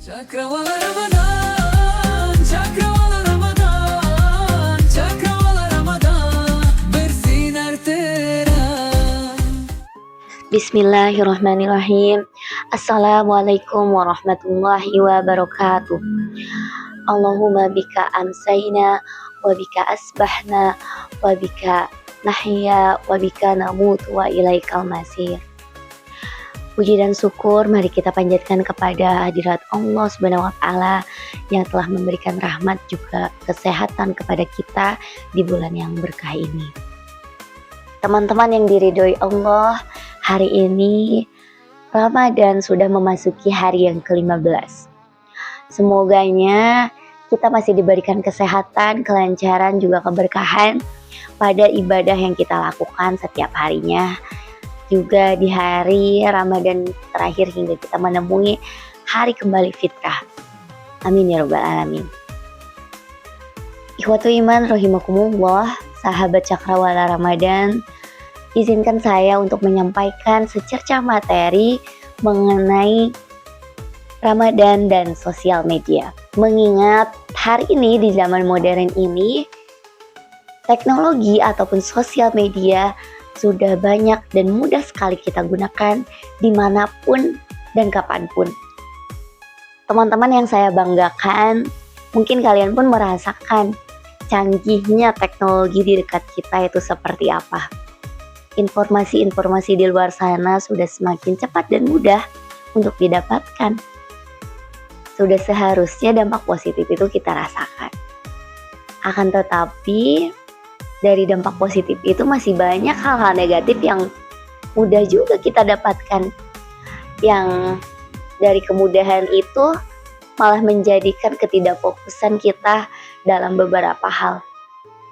Cakrawala Ramadan, Cakrawala Ramadan, Cakrawala Ramadan, bersinar terang. Bismillahirrahmanirrahim. Assalamualaikum warahmatullahi wabarakatuh. Allahumma bika amsayna wa bika asbahna wa bika nahya wa bika namut wa ilaikal masir. Puji dan syukur mari kita panjatkan kepada hadirat Allah Subhanahu wa taala yang telah memberikan rahmat juga kesehatan kepada kita di bulan yang berkah ini. Teman-teman yang diridhoi Allah, hari ini Ramadan sudah memasuki hari yang ke-15. Semoganya kita masih diberikan kesehatan, kelancaran, juga keberkahan pada ibadah yang kita lakukan setiap harinya. Juga di hari Ramadan terakhir hingga kita menemui hari kembali fitrah. Amin ya rabbal alamin. Ikhwatu iman rahimakumullah, sahabat Cakrawala Ramadan, izinkan saya untuk menyampaikan secercah materi mengenai Ramadan dan sosial media. Mengingat hari ini di zaman modern ini, teknologi ataupun sosial media sudah banyak dan mudah sekali kita gunakan dimanapun dan kapanpun. Teman-teman yang saya banggakan, mungkin kalian pun merasakan canggihnya teknologi di dekat kita itu seperti apa. Informasi-informasi di luar sana sudah semakin cepat dan mudah untuk didapatkan. Sudah seharusnya dampak positif itu kita rasakan. Akan tetapi, dari dampak positif itu masih banyak hal-hal negatif yang mudah juga kita dapatkan. Yang dari kemudahan itu malah menjadikan ketidakfokusan kita dalam beberapa hal.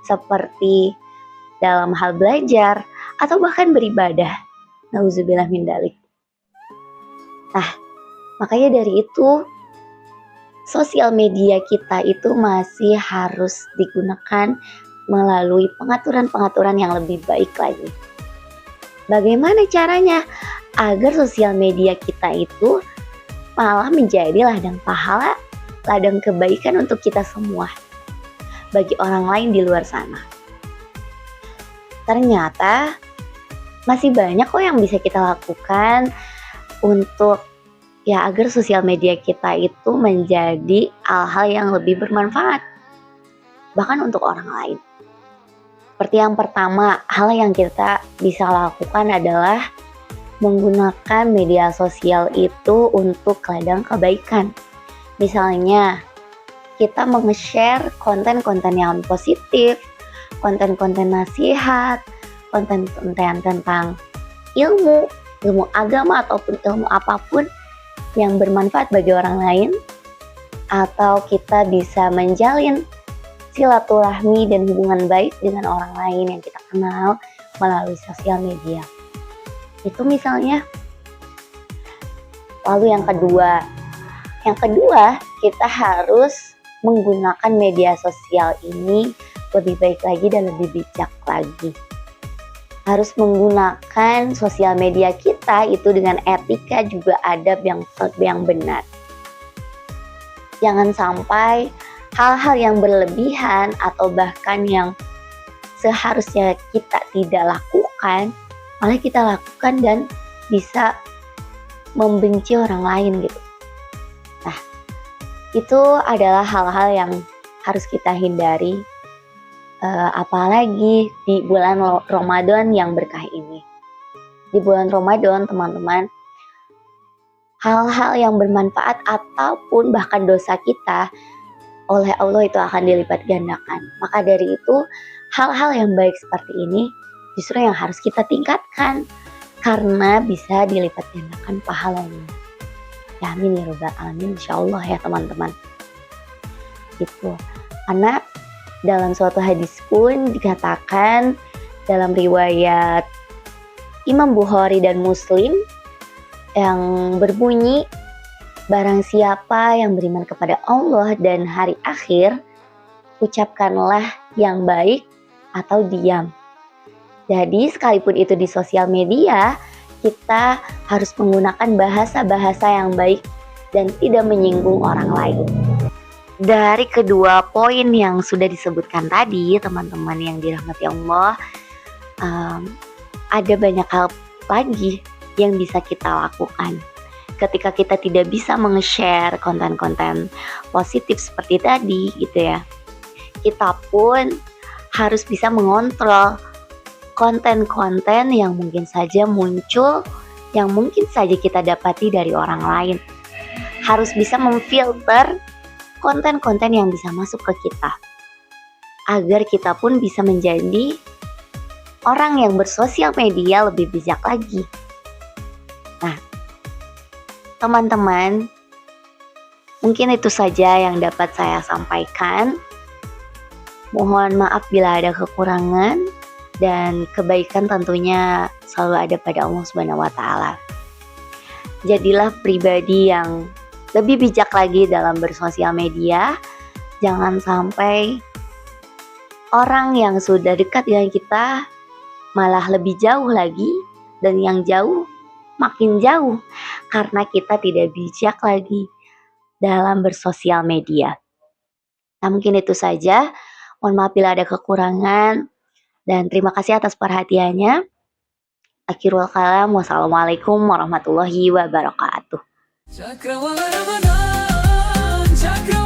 Seperti dalam hal belajar atau bahkan beribadah. Nauzubillah min dzalik. Nah, makanya dari itu sosial media kita itu masih harus digunakan melalui pengaturan-pengaturan yang lebih baik lagi. Bagaimana caranya agar sosial media kita itu malah menjadi ladang pahala, ladang kebaikan untuk kita semua, bagi orang lain di luar sana? Ternyata masih banyak kok yang bisa kita lakukan untuk agar sosial media kita itu menjadi hal-hal yang lebih bermanfaat, bahkan untuk orang lain. Seperti yang pertama, hal yang kita bisa lakukan adalah menggunakan media sosial itu untuk ladang kebaikan. Misalnya, kita meng-share konten-konten yang positif, konten-konten nasihat, konten-konten tentang ilmu agama ataupun ilmu apapun yang bermanfaat bagi orang lain, atau kita bisa menjalin silaturahmi dan hubungan baik dengan orang lain yang kita kenal melalui sosial media. Itu misalnya. Lalu yang kedua, kita harus menggunakan media sosial ini lebih baik lagi dan lebih bijak lagi. Harus menggunakan sosial media kita itu dengan etika juga adab yang benar. Jangan sampai hal-hal yang berlebihan atau bahkan yang seharusnya kita tidak lakukan, malah kita lakukan dan bisa membenci orang lain gitu. Nah, itu adalah hal-hal yang harus kita hindari, apalagi di bulan Ramadan yang berkah ini. Di bulan Ramadan, teman-teman, hal-hal yang bermanfaat ataupun bahkan dosa kita oleh Allah itu akan dilipat gandakan. Maka dari itu, hal-hal yang baik seperti ini justru yang harus kita tingkatkan, karena bisa dilipat gandakan pahalanya. Ya amin ya rabbal alamin, insyaallah ya teman-teman. Gitu. Karena dalam suatu hadis pun dikatakan dalam riwayat Imam Bukhari dan Muslim yang berbunyi, barang siapa yang beriman kepada Allah dan hari akhir, ucapkanlah yang baik atau diam. Jadi sekalipun itu di sosial media, kita harus menggunakan bahasa-bahasa yang baik dan tidak menyinggung orang lain. Dari kedua poin yang sudah disebutkan tadi, teman-teman yang dirahmati Allah, ada banyak hal lagi yang bisa kita lakukan. Ketika kita tidak bisa meng-share konten-konten positif seperti tadi gitu ya, kita pun harus bisa mengontrol konten-konten yang mungkin saja muncul, yang mungkin saja kita dapati dari orang lain. Harus bisa memfilter konten-konten yang bisa masuk ke kita, agar kita pun bisa menjadi orang yang bersosial media lebih bijak lagi. Nah, teman-teman, mungkin itu saja yang dapat saya sampaikan. Mohon maaf bila ada kekurangan, dan kebaikan tentunya selalu ada pada Allah Subhanahu wa Ta'ala. Jadilah pribadi yang lebih bijak lagi dalam bersosial media. Jangan sampai orang yang sudah dekat dengan kita malah lebih jauh lagi, dan yang jauh makin jauh karena kita tidak bijak lagi dalam bersosial media. Nah, mungkin itu saja. Mohon maaf bila ada kekurangan, dan terima kasih atas perhatiannya. Akhirul kalam, wassalamualaikum warahmatullahi wabarakatuh. Cakrawala Ramadan, Cakrawala